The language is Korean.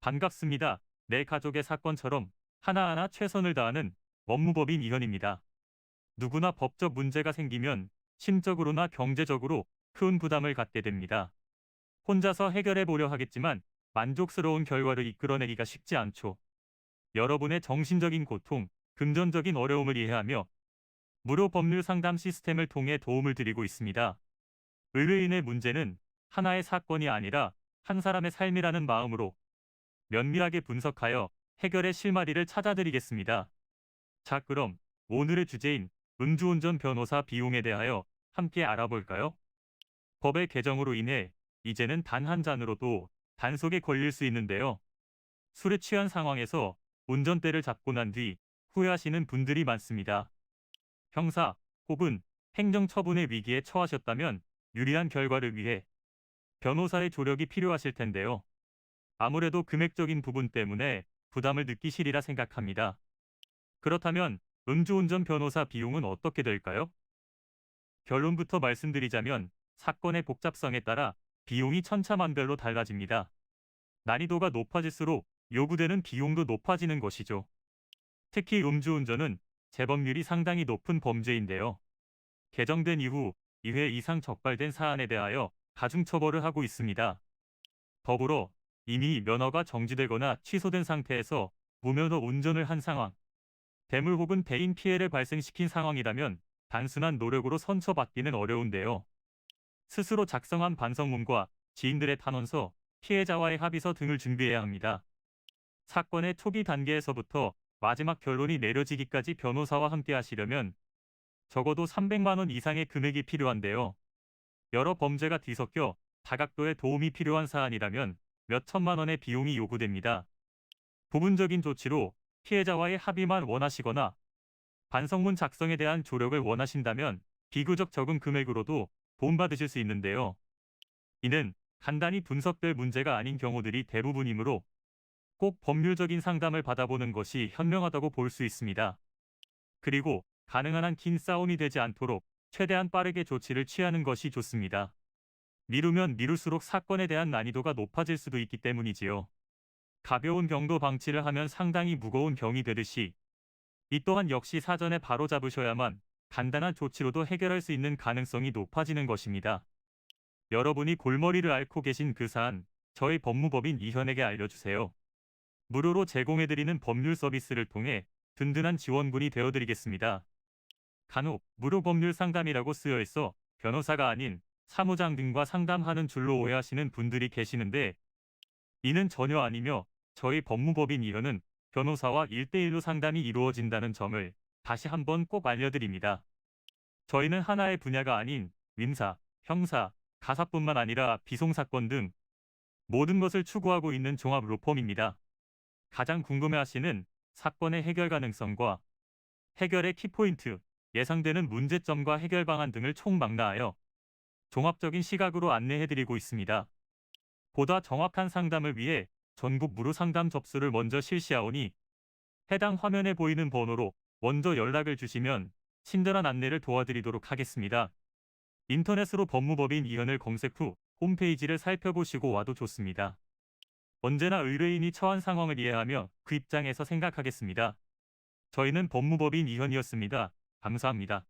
반갑습니다. 내 가족의 사건처럼 하나하나 최선을 다하는 법무법인 이현입니다. 누구나 법적 문제가 생기면 심적으로나 경제적으로 큰 부담을 갖게 됩니다. 혼자서 해결해 보려 하겠지만 만족스러운 결과를 이끌어내기가 쉽지 않죠. 여러분의 정신적인 고통, 금전적인 어려움을 이해하며 무료 법률 상담 시스템을 통해 도움을 드리고 있습니다. 의뢰인의 문제는 하나의 사건이 아니라 한 사람의 삶이라는 마음으로 면밀하게 분석하여 해결의 실마리를 찾아드리겠습니다. 자, 그럼 오늘의 주제인 음주운전 변호사 비용에 대하여 함께 알아볼까요? 법의 개정으로 인해 이제는 단 한 잔으로도 단속에 걸릴 수 있는데요. 술에 취한 상황에서 운전대를 잡고 난 뒤 후회하시는 분들이 많습니다. 형사 혹은 행정처분의 위기에 처하셨다면 유리한 결과를 위해 변호사의 조력이 필요하실 텐데요. 아무래도 금액적인 부분 때문에 부담을 느끼시리라 생각합니다. 그렇다면 음주운전 변호사 비용은 어떻게 될까요? 결론부터 말씀드리자면 사건의 복잡성에 따라 비용이 천차만별로 달라집니다. 난이도가 높아질수록 요구되는 비용도 높아지는 것이죠. 특히 음주운전은 재범률이 상당히 높은 범죄인데요. 개정된 이후 2회 이상 적발된 사안에 대하여 가중처벌을 하고 있습니다. 더불어 이미 면허가 정지되거나 취소된 상태에서 무면허 운전을 한 상황, 대물 혹은 대인 피해를 발생시킨 상황이라면 단순한 노력으로 선처받기는 어려운데요. 스스로 작성한 반성문과 지인들의 탄원서, 피해자와의 합의서 등을 준비해야 합니다. 사건의 초기 단계에서부터 마지막 결론이 내려지기까지 변호사와 함께 하시려면 적어도 300만 원 이상의 금액이 필요한데요. 여러 범죄가 뒤섞여 다각도의 도움이 필요한 사안이라면 몇 천만 원의 비용이 요구됩니다. 부분적인 조치로 피해자와의 합의만 원하시거나 반성문 작성에 대한 조력을 원하신다면 비교적 적은 금액으로도 도움받으실 수 있는데요. 이는 간단히 분석될 문제가 아닌 경우들이 대부분이므로 꼭 법률적인 상담을 받아보는 것이 현명하다고 볼 수 있습니다. 그리고 가능한 한 긴 싸움이 되지 않도록 최대한 빠르게 조치를 취하는 것이 좋습니다. 미루면 미룰수록 사건에 대한 난이도가 높아질 수도 있기 때문이지요. 가벼운 경도 방치를 하면 상당히 무거운 병이 되듯이 이 또한 역시 사전에 바로잡으셔야만 간단한 조치로도 해결할 수 있는 가능성이 높아지는 것입니다. 여러분이 골머리를 앓고 계신 그 사안, 저희 법무법인 이현에게 알려주세요. 무료로 제공해드리는 법률 서비스를 통해 든든한 지원군이 되어드리겠습니다. 간혹 무료 법률 상담이라고 쓰여 있어 변호사가 아닌 사무장 등과 상담하는 줄로 오해하시는 분들이 계시는데 이는 전혀 아니며 저희 법무법인 이현은 변호사와 1대1로 상담이 이루어진다는 점을 다시 한번 꼭 알려드립니다. 저희는 하나의 분야가 아닌 민사, 형사, 가사뿐만 아니라 비송사건 등 모든 것을 추구하고 있는 종합 로펌입니다. 가장 궁금해하시는 사건의 해결 가능성과 해결의 키포인트, 예상되는 문제점과 해결 방안 등을 총망라하여 종합적인 시각으로 안내해드리고 있습니다. 보다 정확한 상담을 위해 전국 무료 상담 접수를 먼저 실시하오니 해당 화면에 보이는 번호로 먼저 연락을 주시면 친절한 안내를 도와드리도록 하겠습니다. 인터넷으로 법무법인 이현을 검색 후 홈페이지를 살펴보시고 와도 좋습니다. 언제나 의뢰인이 처한 상황을 이해하며 그 입장에서 생각하겠습니다. 저희는 법무법인 이현이었습니다. 감사합니다.